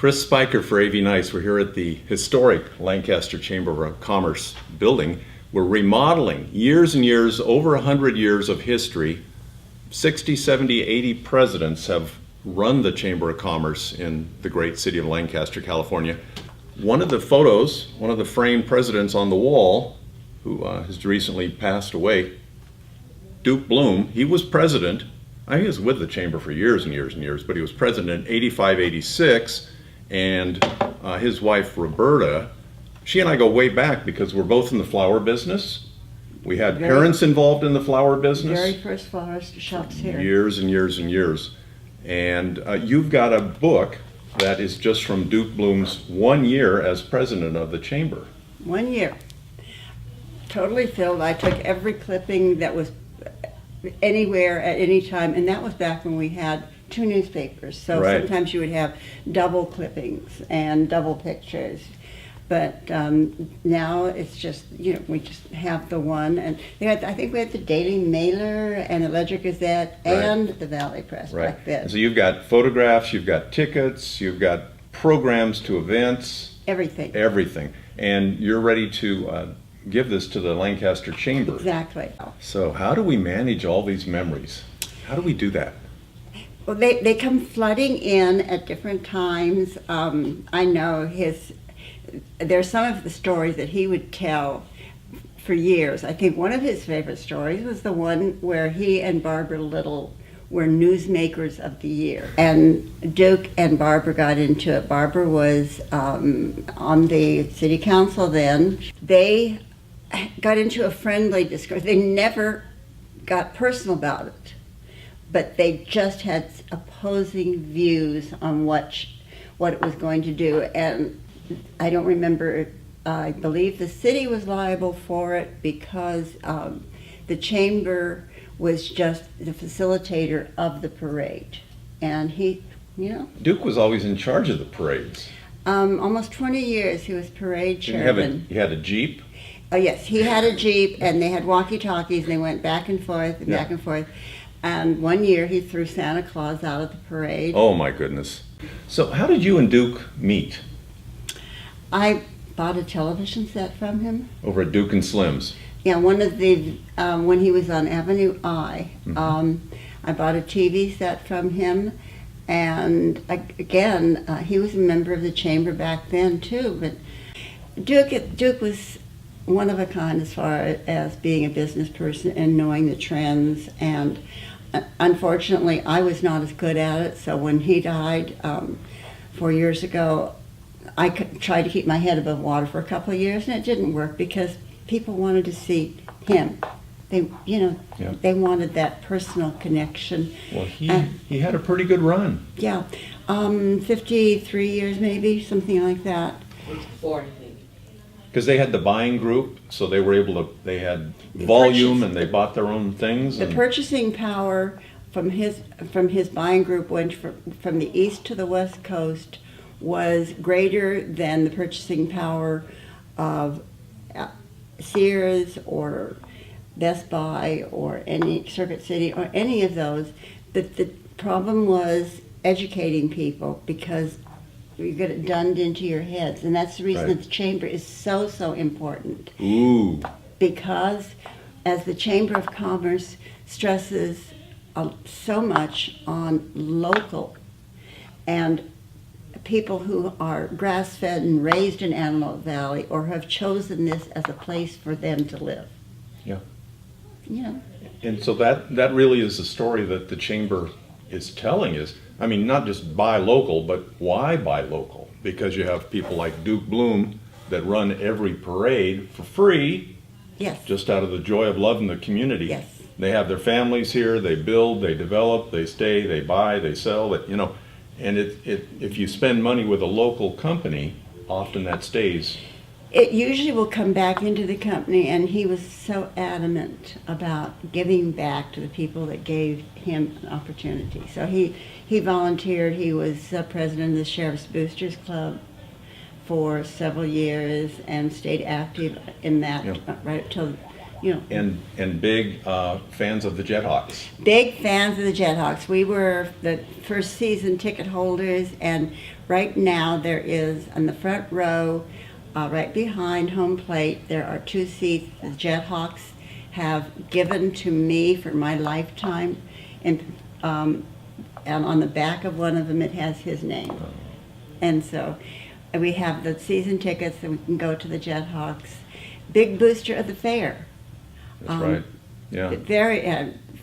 Chris Spiker for AV Nice. We're here at the historic Lancaster Chamber of Commerce building. We're remodeling years and years, over 100 years of history. 60, 70, 80 presidents have run the Chamber of Commerce in the great city of Lancaster, California. One of the photos, one of the framed presidents on the wall, who has recently passed away, Duke Bloom, he was president. He was with the Chamber for years and years and years, but he was president in 85, 86, and his wife, Roberta, she and I go way back because we're both in the flower business. We had parents involved in the flower business. Very first flower shops here. Years and years and years. And you've got a book that is just from Duke Bloom's 1 year as president of the Chamber. 1 year. Totally filled. I took every clipping that was anywhere at any time, and that was back when we had 2 newspapers. So sometimes you would have double clippings and double pictures. But now it's just, we just have the one. And I think we had the Daily Mailer and the Ledger Gazette and the Valley Press back then. So you've got photographs, you've got tickets, you've got programs to events. Everything. Everything. And you're ready to give this to the Lancaster Chamber. Exactly. So how do we manage all these memories? How do we do that? Well, they come flooding in at different times. I know there's some of the stories that he would tell for years. I think one of his favorite stories was the one where he and Barbara Little were newsmakers of the year. And Duke and Barbara got into it. Barbara was on the city council then. They got into a friendly discourse. They never got personal about it, but they just had opposing views on what it was going to do. And I don't remember, I believe the city was liable for it because the chamber was just the facilitator of the parade. And Duke was always in charge of the parades. Almost 20 years he was parade chairman. He had a Jeep? Oh yes, he had a Jeep and they had walkie-talkies and they went back and forth and back and forth. And 1 year he threw Santa Claus out of the parade. Oh my goodness. So how did you and Duke meet? I bought a television set from him. Over at Duke and Slim's? Yeah, one of the, when he was on Avenue I, I bought a TV set from him. And again, he was a member of the chamber back then too. But Duke was one of a kind as far as being a business person and knowing the trends. And unfortunately, I was not as good at it. So when he died 4 years ago, I tried to keep my head above water for a couple of years, and it didn't work because people wanted to see him. They, they wanted that personal connection. Well, he had a pretty good run. Yeah, 53 years maybe, something like that. Because they had the buying group, so they were able to. They had volume, and they bought their own things. The purchasing power from his buying group went from the east to the west coast was greater than the purchasing power of Sears or Best Buy or any Circuit City or any of those. The problem was educating people because you get it dunned into your heads, and that's the reason that the chamber is so important. Ooh. Because as the Chamber of Commerce stresses so much on local and people who are grass-fed and raised in Antelope Valley or have chosen this as a place for them to live. Yeah. Yeah. And so that really is the story that the chamber is telling is, I mean, not just buy local, but why buy local? Because you have people like Duke Bloom that run every parade for free. Yes. Just out of the joy of loving the community. Yes. They have their families here, they build, they develop, they stay, they buy, they sell, and if you spend money with a local company, often that stays. It usually will come back into the company, and he was so adamant about giving back to the people that gave him an opportunity. So he volunteered. He was president of the Sheriff's Boosters Club for several years and stayed active in that right up till And big fans of the Jethawks. Big fans of the Jethawks. We were the first season ticket holders, and Right now, there is on the front row, right behind home plate, there are 2 seats the Jethawks have given to me for my lifetime. And on the back of one of them, it has his name. And so we have the season tickets and we can go to the Jethawks. Big booster of the fair. That's right. Yeah. Very,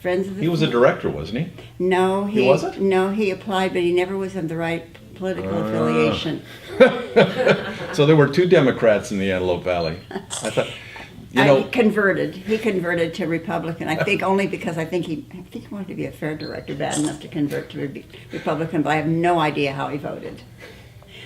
friends of the He was a director, wasn't he? No, He wasn't? No, he applied, but he never was of the right political affiliation. So there were 2 Democrats in the Antelope Valley. I thought, He converted to Republican. I think only because I think he wanted to be a fair director bad enough to convert to Republican, but I have no idea how he voted.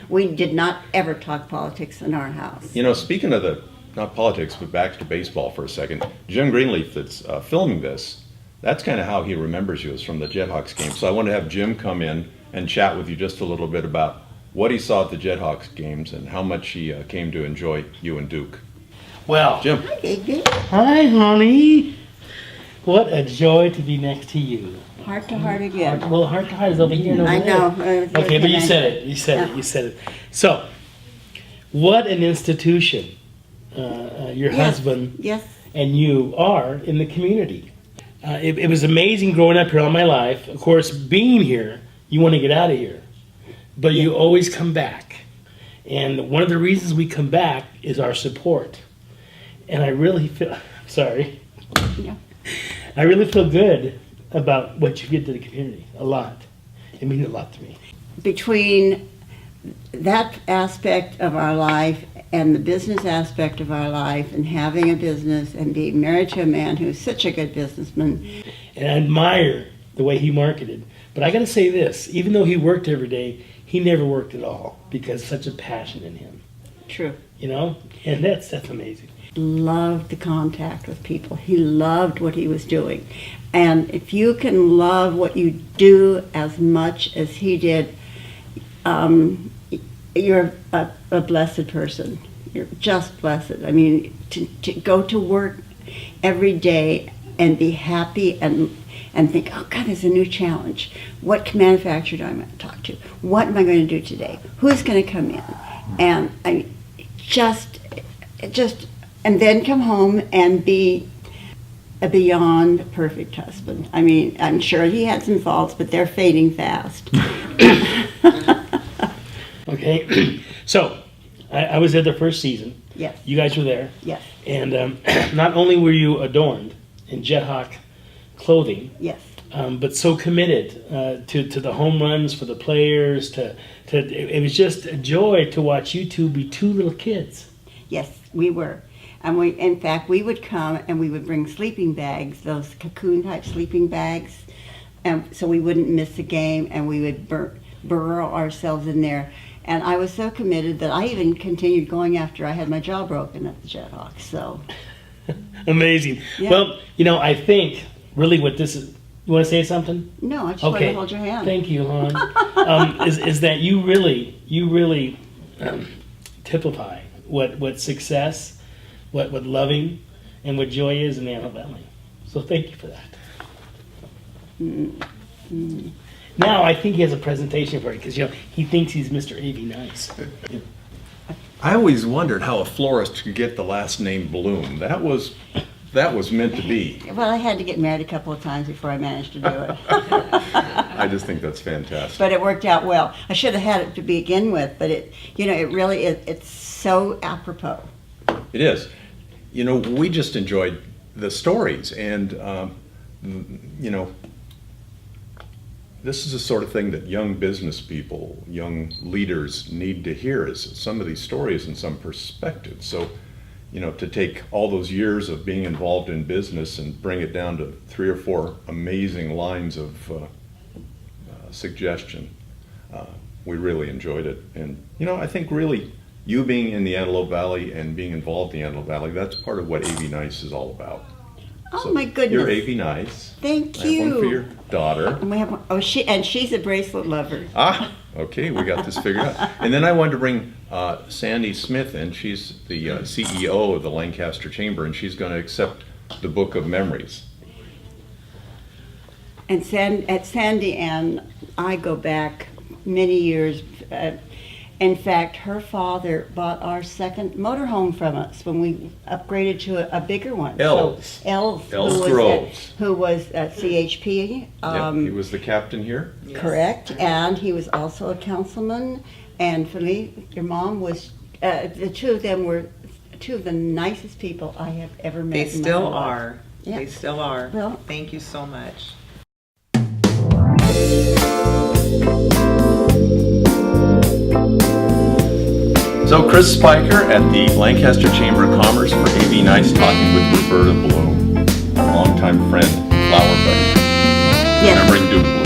We did not ever talk politics in our house. Speaking of not politics, but back to baseball for a second, Jim Greenleaf that's filming this, that's kind of how he remembers you, is from the Jethawks game. So I want to have Jim come in and chat with you just a little bit about what he saw at the Jethawks games and how much he came to enjoy you and Duke. Well, Jim. Hi, Iggy. Hi, honey. What a joy to be next to you. Heart to heart again. Well, heart to heart is over here. and over I there. know. Okay, but you said it. You said it. So, what an institution your husband Yes. and you are in the community. It was amazing growing up here all my life. Of course, being here, you want to get out of here, but you always come back. And one of the reasons we come back is our support. And I really feel, sorry, Yeah. I really feel good about what you give to the community. A lot. It means a lot to me. Between that aspect of our life and the business aspect of our life and having a business and being married to a man who's such a good businessman. And I admire the way he marketed. But I got to say this, even though he worked every day, he never worked at all because such a passion in him. True. And that's amazing. Loved the contact with people. He loved what he was doing. And if you can love what you do as much as he did, you're a blessed person. You're just blessed. I mean, to go to work every day and be happy and think, oh God, there's a new challenge. What manufacturer do I want to talk to? What am I going to do today? Who's going to come in? And I mean, just, and then come home and be a beyond perfect husband. I mean, I'm sure he had some faults, but they're fading fast. Okay, so I was there the first season. Yes. You guys were there. Yes. And not only were you adorned in Jethawk clothing, Yes. but so committed to the home runs for the players. It was just a joy to watch you two be 2 little kids. Yes, we were. And in fact, we would come and we would bring sleeping bags, those cocoon-type sleeping bags, and so we wouldn't miss a game, and we would burrow ourselves in there. And I was so committed that I even continued going after I had my jaw broken at the Jethawks. So Amazing. Yeah. Well, I think really what this is. You want to say something? no, I just wanted to hold your hand. Thank you, hon. Is that you really typify what success, what loving, and what joy is in the Antelope Valley. So thank you for that. Mm-hmm. Now I think he has a presentation for you because he thinks he's Mr. A.V. Nice. I always wondered how a florist could get the last name Bloom. That was meant to be. Well, I had to get married a couple of times before I managed to do it. I just think that's fantastic. But it worked out well. I should have had it to begin with, but it really is. It's so apropos. It is. We just enjoyed the stories, and this is the sort of thing that young business people, young leaders need to hear, is some of these stories and some perspective. So, to take all those years of being involved in business and bring it down to 3 or 4 amazing lines of suggestion, we really enjoyed it. And, I think really you being in the Antelope Valley and being involved in the Antelope Valley, that's part of what A.V. Nice is all about. Oh, So my goodness. You're A.V. Nice. Thank I have one for you. your daughter. And we have she's a bracelet lover. Okay, we got this figured out. And then I wanted to bring Sandy Smith in. She's the CEO of the Lancaster Chamber, and she's going to accept the Book of Memories. And Sandy and I go back many years. In fact, her father bought our second motorhome from us when we upgraded to a bigger one. Els. So, Els, Els who was Groves. who was at CHP. He was the captain here. Correct, and he was also a councilman. And Philippe, your mom was. The two of them were two of the nicest people I have ever met. They in my still whole life. are. Yeah. They still are. Well- Thank you so much. So Chris Spiker at the Lancaster Chamber of Commerce for AV Nice talking with Roberta Bloom, a longtime friend, flower buddy, Yes. remembering Duke Bloom.